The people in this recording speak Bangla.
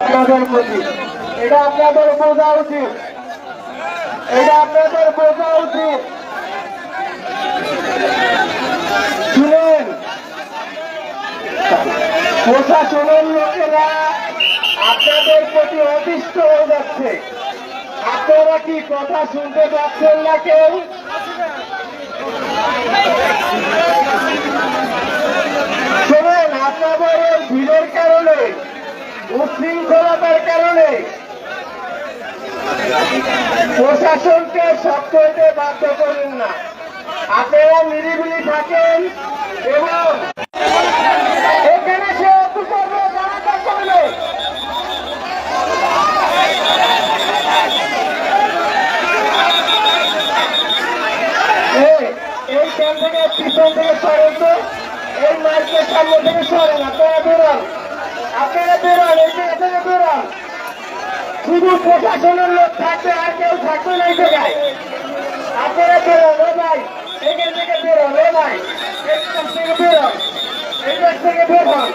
আপনাদের প্রতি এটা আপনাদের বোঝা উচিত, এটা আপনাদের বোঝা উচিত। শুনেন, প্রশাসনের লোকেরা আপনাদের প্রতি অতিষ্ঠ হয়ে যাচ্ছে। আপনারা কি কথা শুনতে পাচ্ছেন না কেউ? শোনেন, আপনাদের এই ভিড়ের কারণে, উশৃঙ্খলতার কারণে প্রশাসনকে শক্ত হতে বাধ্য করেন না। আপনারা নিরিবিলি থাকেন এবং এখানে সে অপু করবে, জানাটা করবে। এইখান থেকে পিছন থেকে সরেন তো, এই মার্কের সামনে থেকে সরেন। আপনারা বেরোন, আপনারা বেরোন, এই জায়গা থেকে বেরোন। শুধু প্রশাসনের লোক থাকবে, আর কেউ থাকবে না এই জায়গায়। আপনারা বেরোন, ও ভাই এখান থেকে বেরোন, ও ভাই এই পাশ থেকে বেরোন, এই পাশ থেকে বেরোন।